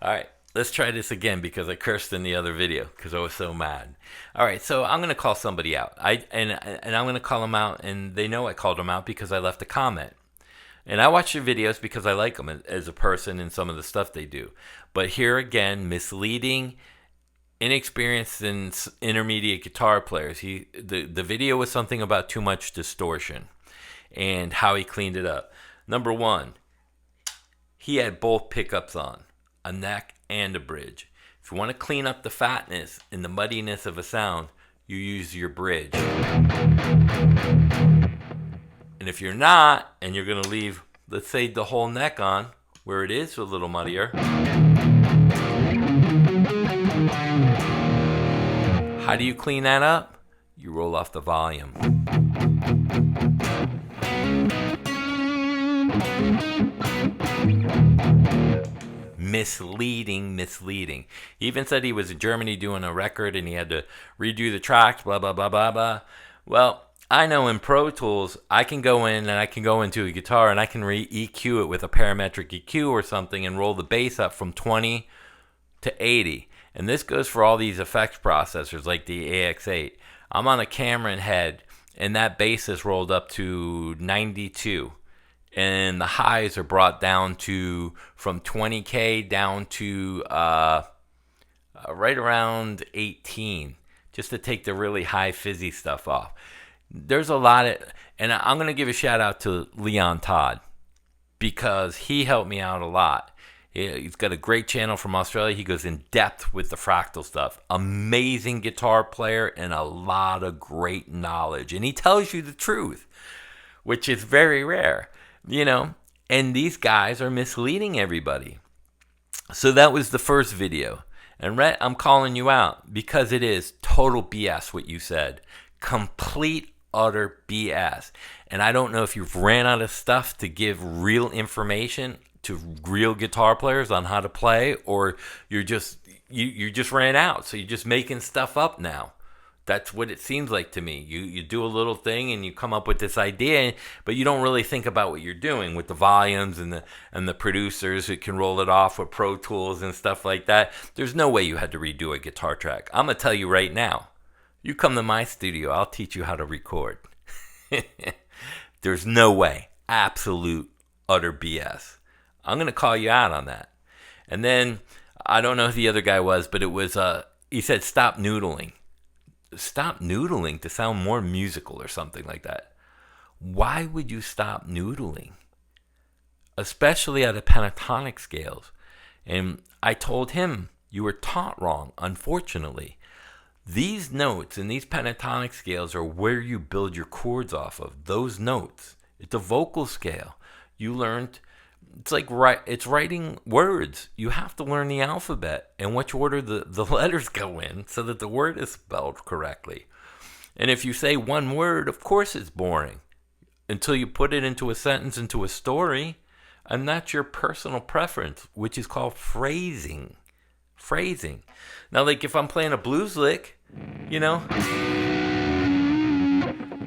All right, let's try this again because I cursed in the other video because I was so mad. All right, so I'm gonna call somebody out. I'm gonna call them out, and they know I called them out because I left a comment. And I watch their videos because I like them as a person and some of the stuff they do. But here again, misleading, inexperienced and intermediate guitar players. The video was something about too much distortion and how he cleaned it up. Number one, he had both pickups on, a neck and a bridge. If you want to clean up the fatness and the muddiness of a sound, you use your bridge. And if you're not, and you're going to leave, let's say, the whole neck on, where it is a little muddier, how do you clean that up? You roll off the volume. Misleading. He even said he was in Germany doing a record and he had to redo the tracks, blah, blah, blah, blah, blah. Well, I know in Pro Tools, I can go in and I can go into a guitar and I can EQ it with a parametric EQ or something and roll the bass up from 20 to 80. And this goes for all these effects processors like the AX8. I'm on a Cameron head and that bass is rolled up to 92. And the highs are brought down to from 20K down to right around 18, just to take the really high fizzy stuff off. There's a lot of, and I'm going to give a shout out to Leon Todd because he helped me out a lot. He's got a great channel from Australia. He goes in depth with the fractal stuff. Amazing guitar player and a lot of great knowledge. And he tells you the truth, which is very rare. You know, and these guys are misleading everybody. So that was the first video. And Rhett, I'm calling you out because it is total BS what you said. Complete, utter BS. And I don't know if you've ran out of stuff to give real information to real guitar players on how to play, or you just ran out. So you're just making stuff up now. That's what it seems like to me. You do a little thing and you come up with this idea, but you don't really think about what you're doing with the volumes and the producers who can roll it off with Pro Tools and stuff like that. There's no way you had to redo a guitar track. I'm going to tell you right now. You come to my studio, I'll teach you how to record. There's no way. Absolute, utter BS. I'm going to call you out on that. And then, I don't know who the other guy was, but it was, he said, stop noodling. Stop noodling to sound more musical or something like that. Why would you stop noodling? Especially at a pentatonic scales. And I told him, you were taught wrong, unfortunately. These notes and these pentatonic scales are where you build your chords off of. Those notes. It's a vocal scale. You learned, it's like it's writing words. You have to learn the alphabet and which order the letters go in so that the word is spelled correctly. And if you say one word, of course it's boring until you put it into a sentence, into a story, and that's your personal preference, which is called phrasing. Phrasing. Now, like if I'm playing a blues lick, you know,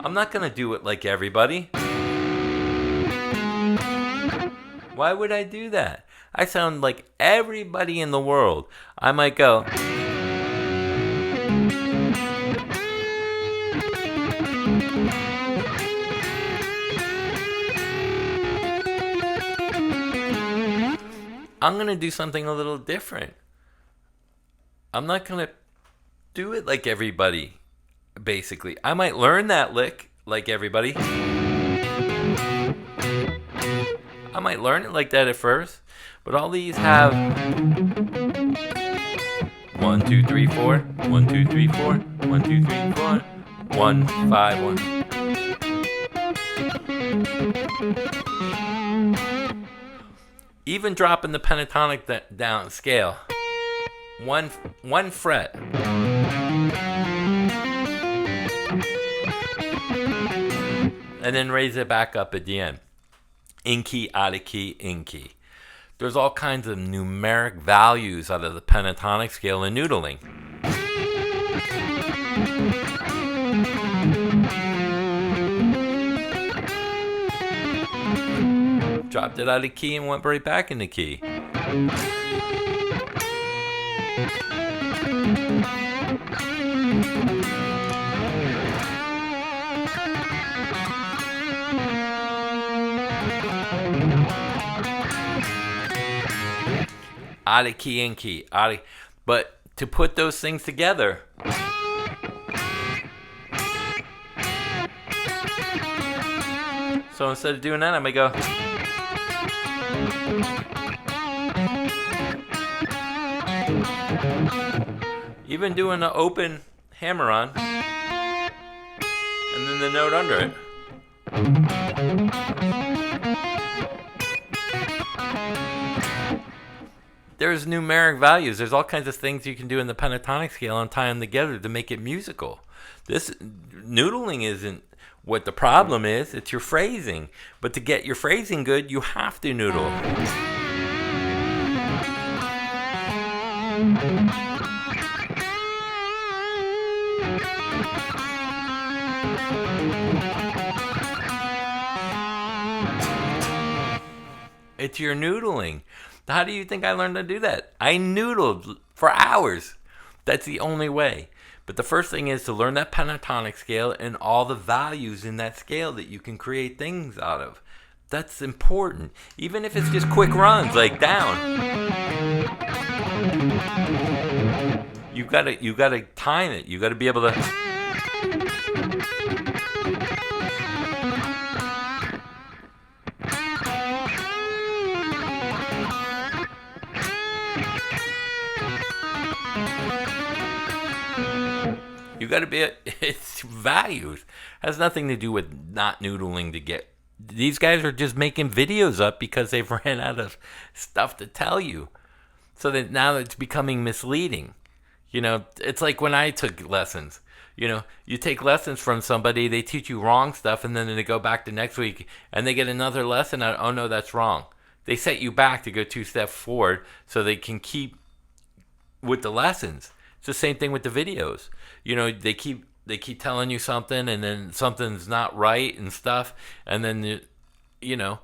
I'm not going to do it like everybody. Why would I do that? I sound like everybody in the world. I might go. I'm going to do something a little different. I'm not going to do it like everybody, basically. I might learn that lick like everybody. I might learn it like that at first, but all these have 1, 2, 3, 4, 1, 2, 3, 4, 1, 2, 3, 4, 1, 5, 1. Even dropping the pentatonic down scale, one fret. And then raise it back up at the end. In key, out of key, in key. There's all kinds of numeric values out of the pentatonic scale in noodling. Dropped it out of key and went right back into key. Out of key in key. But to put those things together, so instead of doing that, I'm going to go. Even doing an open hammer on, and then the note under it. There's numeric values. There's all kinds of things you can do in the pentatonic scale and tie them together to make it musical. This noodling isn't what the problem is. It's your phrasing. But to get your phrasing good, you have to noodle. It's your noodling. How do you think I learned to do that? I noodled for hours. That's the only way. But the first thing is to learn that pentatonic scale and all the values in that scale that you can create things out of. That's important. Even if it's just quick runs, like down. You gotta time it. You gotta be able to. You got to be, it's values. Has nothing to do with not noodling to get. These guys are just making videos up because they've ran out of stuff to tell you. So that now it's becoming misleading. You know, it's like when I took lessons. You know, you take lessons from somebody, they teach you wrong stuff, and then they go back the next week and they get another lesson. And, oh no, that's wrong. They set you back to go 2 steps forward so they can keep with the lessons. It's the same thing with the videos. You know, they keep telling you something, and then something's not right and stuff, and then you know,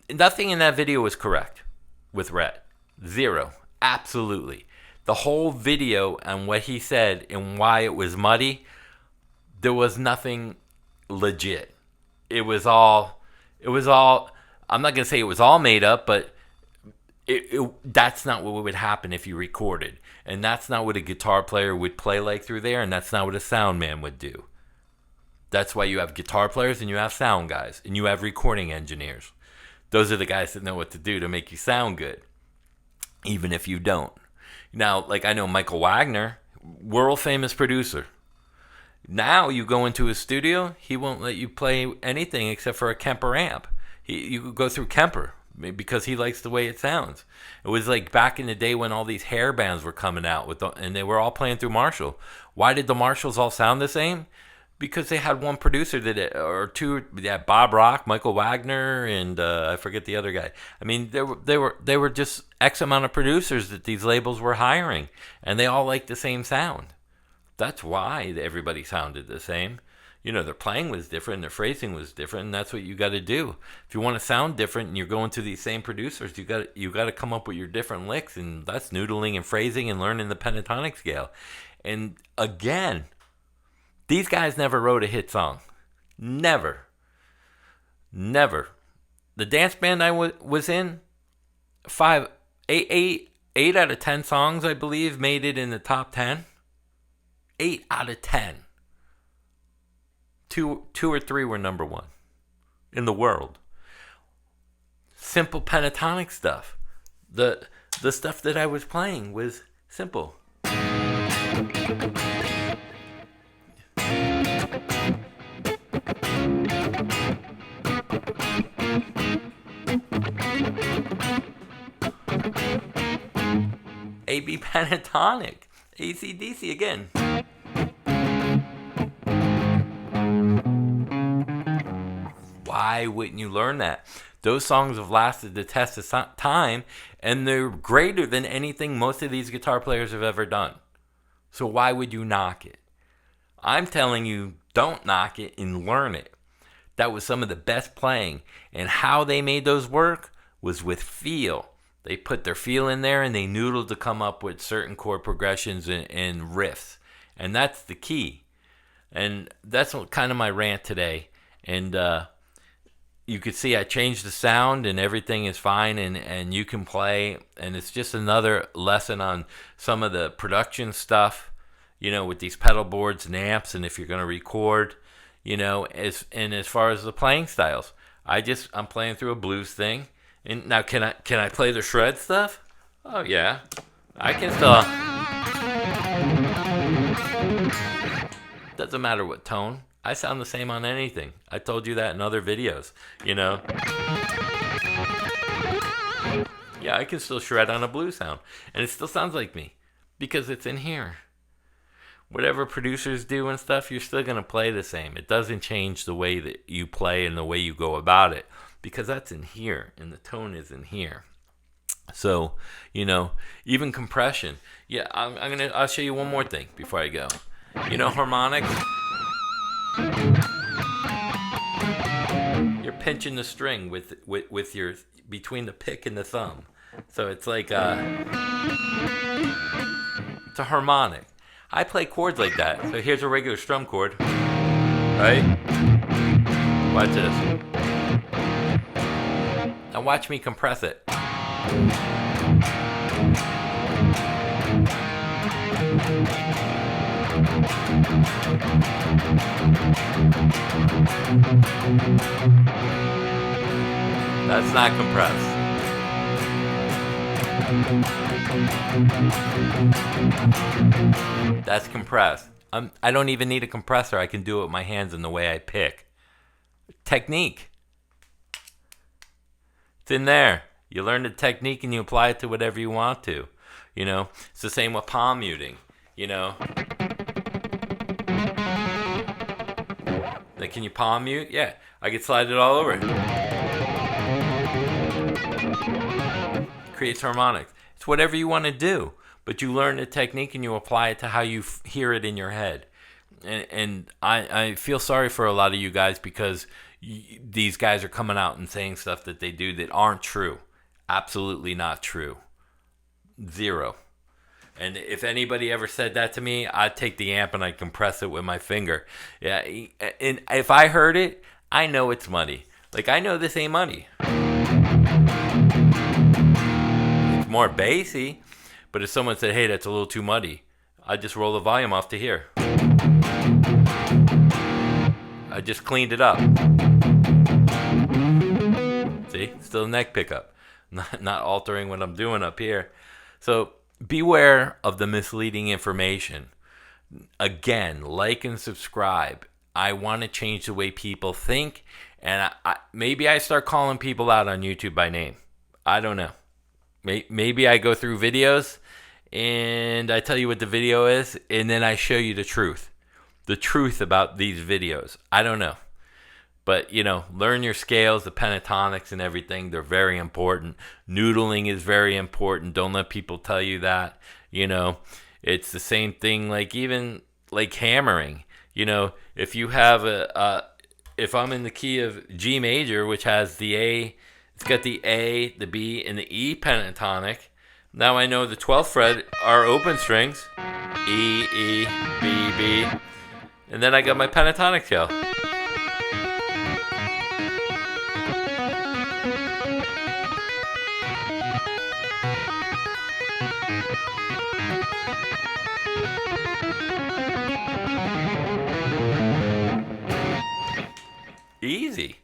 nothing in that video was correct with Rhett. Zero, absolutely. The whole video and what he said and why it was muddy, there was nothing legit. It was all. I'm not gonna say it was all made up, but that's not what would happen if you recorded. And that's not what a guitar player would play like through there, and that's not what a sound man would do. That's why you have guitar players and you have sound guys and you have recording engineers. Those are the guys that know what to do to make you sound good, even if you don't. Now, like I know Michael Wagner, world famous producer. Now you go into his studio, he won't let you play anything except for a Kemper amp. You go through Kemper because he likes the way it sounds. It was like back in the day when all these hair bands were coming out and they were all playing through Marshall. Why did the Marshalls all sound the same? Because they had one producer or two. Yeah, Bob Rock, Michael Wagner, and I forget the other guy. I mean, they were just X amount of producers that these labels were hiring, and they all liked the same sound. That's why everybody sounded the same. You know, their playing was different, their phrasing was different, and that's what you got to do. If you want to sound different and you're going to these same producers, you got to come up with your different licks, and that's noodling and phrasing and learning the pentatonic scale. And again, these guys never wrote a hit song. Never. The dance band I was in, 8 out of 10 songs, I believe, made it in the top 10. 8 out of 10. Two or three were number one in the world. Simple pentatonic stuff. The stuff that I was playing was simple. AB pentatonic. AC/DC again. Why wouldn't you learn that? Those songs have lasted the test of time, and they're greater than anything most of these guitar players have ever done. So why would you knock it? I'm telling you, don't knock it and learn it. That was some of the best playing, and how they made those work was with feel. They put their feel in there and they noodle to come up with certain chord progressions and riffs. And that's the key. And that's kind of my rant today. And you could see I changed the sound and everything is fine, and you can play. And it's just another lesson on some of the production stuff, with these pedal boards and amps, and if you're going to record, as far as the playing styles. I'm playing through a blues thing. And now can I play the shred stuff? Oh yeah. I can still. Doesn't matter what tone. I sound the same on anything. I told you that in other videos, Yeah, I can still shred on a blues sound. And it still sounds like me. Because it's in here. Whatever producers do and stuff, you're still going to play the same. It doesn't change the way that you play and the way you go about it. Because that's in here. And the tone is in here. So, even compression. Yeah, I'll show you one more thing before I go. Harmonics. You're pinching the string with your between the pick and the thumb. So it's like it's a harmonic. I play chords like that. So here's a regular strum chord. Right? Watch this. Now watch me compress it. That's not compressed. That's compressed. I don't even need a compressor. I can do it with my hands and the way I pick. Technique. It's in there. You learn the technique and you apply it to whatever you want to. It's the same with palm muting. Like, can you palm mute? Yeah, I can slide it all over. Creates harmonics. It's whatever you want to do, but you learn the technique and you apply it to how you hear it in your head. And I feel sorry for a lot of you guys because these guys are coming out and saying stuff that they do that aren't true. Absolutely not true. Zero. And if anybody ever said that to me, I'd take the amp and I'd compress it with my finger. Yeah, and if I heard it, I know it's muddy. Like, I know this ain't muddy. It's more bassy, but if someone said, hey, that's a little too muddy, I'd just roll the volume off to here. I just cleaned it up. See? Still a neck pickup. Not altering what I'm doing up here. So beware of the misleading information. Again, like and subscribe. I want to change the way people think, and maybe I start calling people out on YouTube by name. I don't know. Maybe I go through videos and I tell you what the video is, and then I show you the truth. The truth about these videos. I don't know. But, learn your scales, the pentatonics and everything. They're very important. Noodling is very important. Don't let people tell you that. It's the same thing, even hammering. If you have if I'm in the key of G major, which has the A, it's got the A, the B, and the E pentatonic. Now I know the 12th fret are open strings. E, E, B, B. And then I got my pentatonic scale. Easy.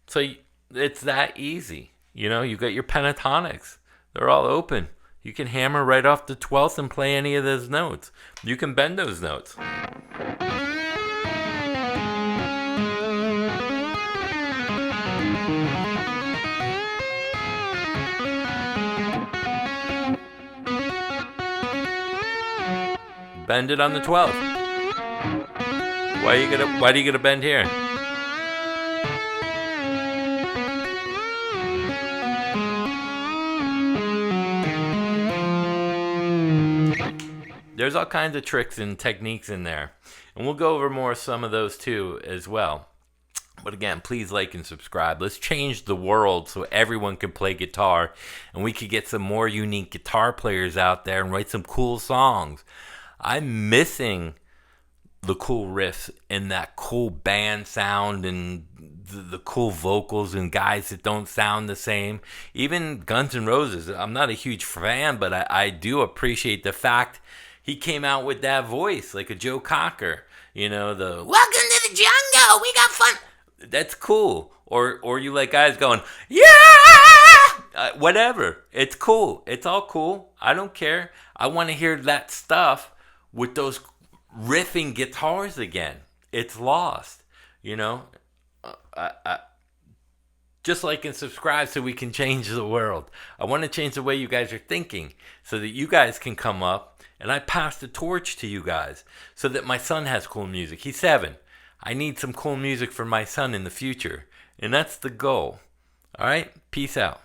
So it's that easy. You got your pentatonics. They're all open. You can hammer right off the 12th and play any of those notes. You can bend those notes. Bend it on the 12th. Why do you get a bend here? There's all kinds of tricks and techniques in there. And we'll go over more some of those too as well. But again, please like and subscribe. Let's change the world so everyone can play guitar and we could get some more unique guitar players out there and write some cool songs. I'm missing the cool riffs and that cool band sound and the cool vocals and guys that don't sound the same. Even Guns N' Roses, I'm not a huge fan, but I do appreciate the fact he came out with that voice like a Joe Cocker. You know, the "Welcome to the jungle, we got fun." That's cool. Or you like guys going, "Yeah!" Whatever. It's cool. It's all cool. I don't care. I want to hear that stuff with those riffing guitars again. It's lost. You know? Just like and subscribe so we can change the world. I want to change the way you guys are thinking so that you guys can come up and I pass the torch to you guys so that my son has cool music. He's 7. I need some cool music for my son in the future. And that's the goal. All right? Peace out.